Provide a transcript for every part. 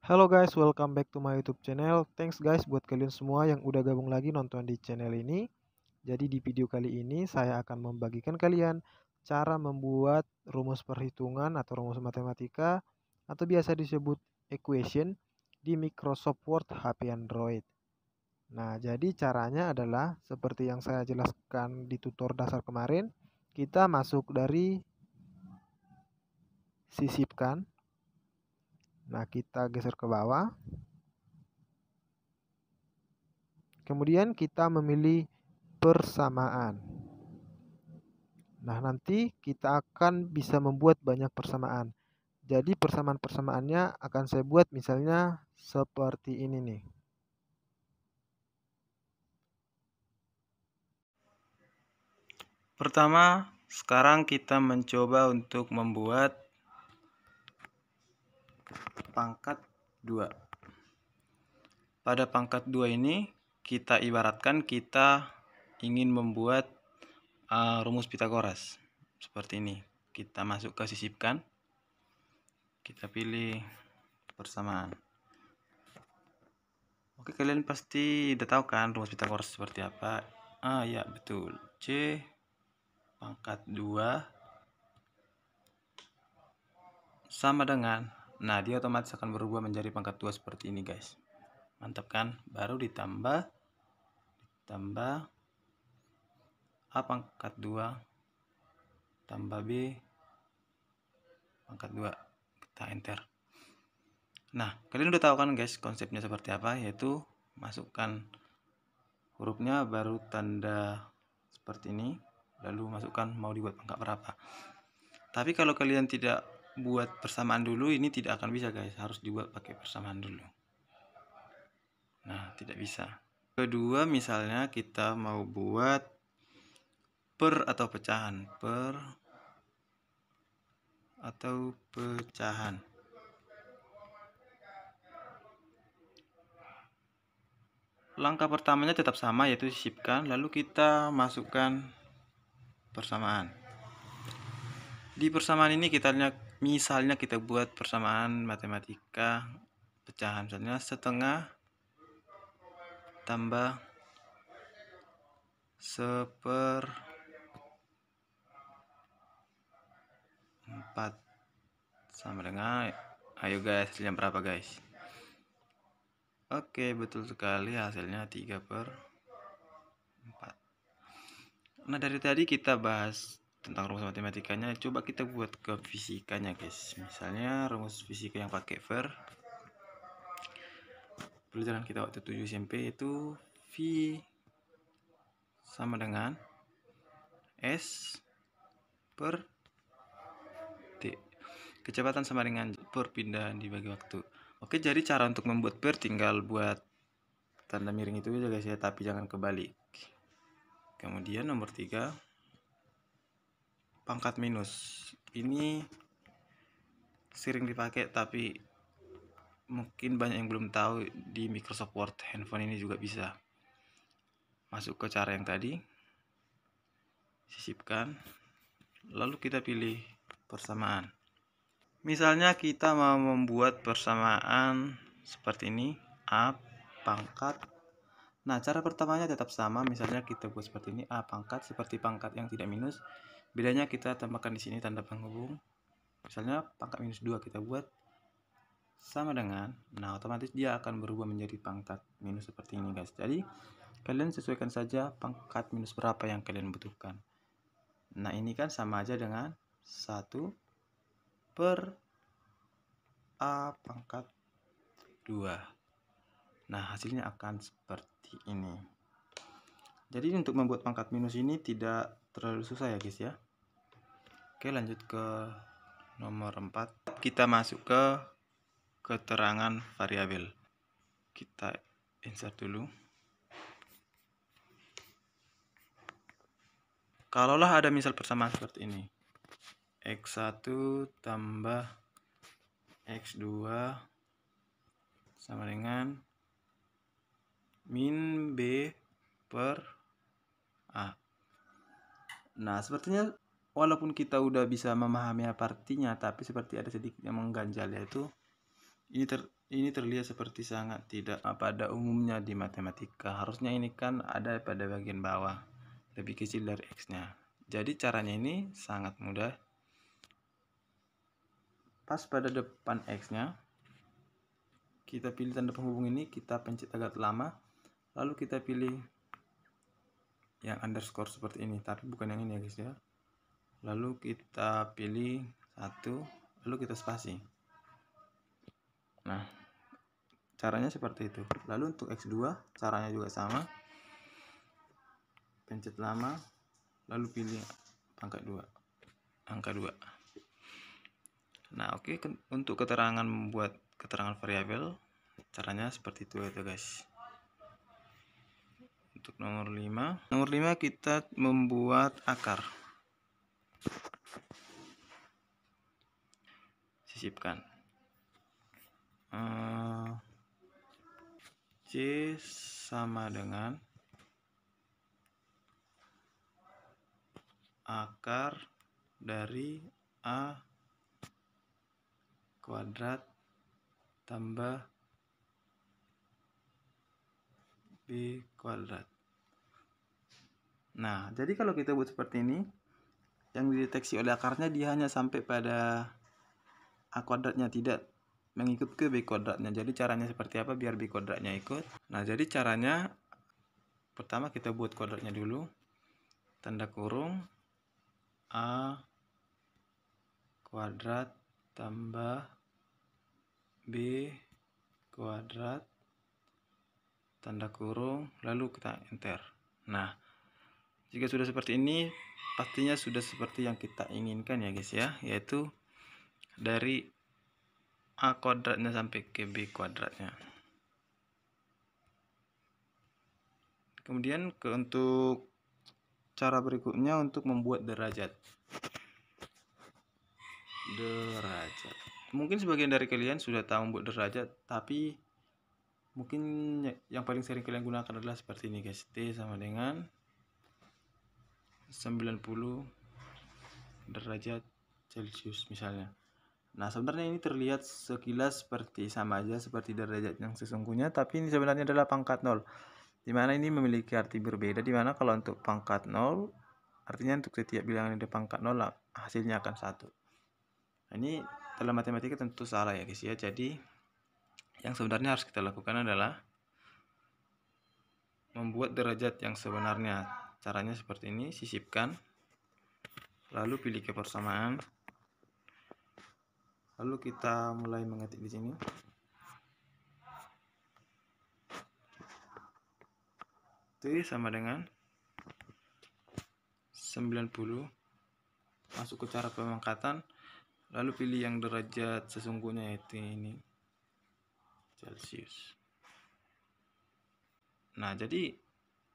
Halo guys, welcome back to my YouTube channel. Thanks guys buat kalian semua yang udah gabung lagi nonton di channel ini. Jadi di video kali ini saya akan membagikan kalian cara membuat rumus perhitungan atau rumus matematika atau biasa disebut equation di Microsoft Word HP Android. Nah, jadi caranya adalah seperti yang saya jelaskan di tutor dasar kemarin. Kita masuk dari sisipkan. Nah, kita geser ke bawah. Kemudian kita memilih persamaan. Nah, nanti kita akan bisa membuat banyak persamaan. Jadi persamaan-persamaannya akan saya buat misalnya seperti ini nih. Pertama, sekarang kita mencoba untuk membuat pangkat 2. Pada pangkat 2 ini, kita ibaratkan kita ingin membuat rumus Pitagoras. Seperti ini. Kita masuk ke sisipkan. Kita pilih persamaan. Oke, kalian pasti udah tahu kan rumus Pitagoras seperti apa? Ya, betul. C pangkat 2 sama dengan, nah dia otomatis akan berubah menjadi pangkat 2 seperti ini guys. Mantap kan? Baru ditambah A pangkat 2 tambah B pangkat 2. Kita enter. Nah, kalian udah tahu kan guys konsepnya seperti apa, yaitu masukkan hurufnya baru tanda seperti ini, lalu masukkan mau dibuat pangkat berapa. Tapi kalau kalian tidak buat persamaan dulu, ini tidak akan bisa guys, harus dibuat pakai persamaan dulu. Nah, tidak bisa. Kedua, misalnya kita mau buat per atau pecahan, Langkah pertamanya tetap sama, yaitu sisipkan, lalu kita masukkan persamaan. Di persamaan ini misalnya kita buat persamaan matematika pecahan, misalnya setengah tambah 1/4 sama dengan, ayo guys, hasilnya berapa guys? Oke, betul sekali, hasilnya 3/4. Nah, dari tadi kita bahas tentang rumus matematikanya, coba kita buat ke fisikanya guys. Misalnya rumus fisika yang pakai ver, pelajaran kita waktu 7 SMP itu V sama dengan S per T. Kecepatan sama dengan perpindahan dibagi waktu. Oke, jadi cara untuk membuat per tinggal buat tanda miring itu aja guys ya, tapi jangan kebalik. Kemudian nomor 3, pangkat minus. Ini sering dipakai tapi mungkin banyak yang belum tahu, di Microsoft Word handphone ini juga bisa. Masuk ke cara yang tadi, sisipkan, lalu kita pilih persamaan. Misalnya kita mau membuat persamaan seperti ini, A pangkat. Nah, cara pertamanya tetap sama, misalnya kita buat seperti ini, A pangkat seperti pangkat yang tidak minus. Bedanya kita tambahkan di sini tanda penghubung. Misalnya pangkat minus 2 kita buat sama dengan, nah otomatis dia akan berubah menjadi pangkat minus seperti ini guys. Jadi kalian sesuaikan saja pangkat minus berapa yang kalian butuhkan. Nah, ini kan sama aja dengan 1 per A pangkat 2. Nah, hasilnya akan seperti ini. Jadi untuk membuat pangkat minus ini tidak terlalu susah ya guys ya. Oke, lanjut ke nomor 4. Kita masuk ke keterangan variabel. Kita insert dulu. Kalaulah ada misal persamaan seperti ini, X1 tambah X2 sama dengan min B per A. Nah, sepertinya walaupun kita udah bisa memahami apa artinya, tapi seperti ada sedikit yang mengganjal, yaitu ini terlihat seperti sangat tidak pada umumnya di matematika. Harusnya ini kan ada pada bagian bawah, lebih kecil dari X-nya. Jadi caranya ini sangat mudah. Pas pada depan X-nya, kita pilih tanda penghubung ini, kita pencet agak lama, lalu kita pilih yang underscore seperti ini, tapi bukan yang ini ya guys ya. Lalu kita pilih 1, lalu kita spasi. Nah, caranya seperti itu. Lalu untuk X2 caranya juga sama, pencet lama, lalu pilih angka 2. Nah, oke, untuk keterangan membuat keterangan variabel caranya seperti itu ya guys. Untuk nomor 5 kita membuat akar. Sisipkan. C sama dengan akar dari A kuadrat tambah B kuadrat. Nah, jadi kalau kita buat seperti ini, yang dideteksi oleh akarnya dia hanya sampai pada A kuadratnya, tidak mengikut ke B kuadratnya. Jadi caranya seperti apa biar B kuadratnya ikut? Nah, jadi caranya pertama kita buat kuadratnya dulu. Tanda kurung A kuadrat tambah B kuadrat, tanda kurung, lalu kita enter. Nah, jika sudah seperti ini, pastinya sudah seperti yang kita inginkan ya guys ya, yaitu dari A kuadratnya sampai ke B kuadratnya. Kemudian untuk cara berikutnya untuk membuat derajat. Mungkin sebagian dari kalian sudah tahu membuat derajat, tapi mungkin yang paling sering kalian gunakan adalah seperti ini guys. T sama dengan 90 derajat Celcius misalnya. Nah, sebenarnya ini terlihat sekilas seperti sama aja seperti derajat yang sesungguhnya, tapi ini sebenarnya adalah pangkat 0. Dimana ini memiliki arti berbeda, dimana kalau untuk pangkat 0 artinya untuk setiap bilangan yang ada pangkat 0 hasilnya akan 1. Nah, ini dalam matematika tentu salah ya guys ya. Jadi yang sebenarnya harus kita lakukan adalah membuat derajat yang sebenarnya. Caranya seperti ini, sisipkan, lalu pilih ke persamaan, lalu kita mulai mengetik di sini. T sama dengan 90, masuk ke cara pemangkatan, lalu pilih yang derajat sesungguhnya yaitu ini Celcius. Nah, jadi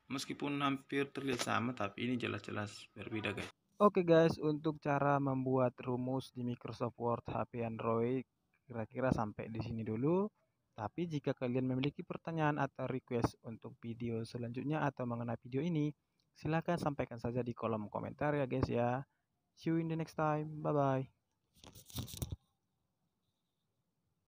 meskipun hampir terlihat sama, tapi ini jelas-jelas berbeda guys. Oke guys, untuk cara membuat rumus di Microsoft Word HP Android kira-kira sampai di sini dulu. Tapi jika kalian memiliki pertanyaan atau request untuk video selanjutnya atau mengenai video ini, silahkan sampaikan saja di kolom komentar ya guys ya. See you in the next time. Bye bye.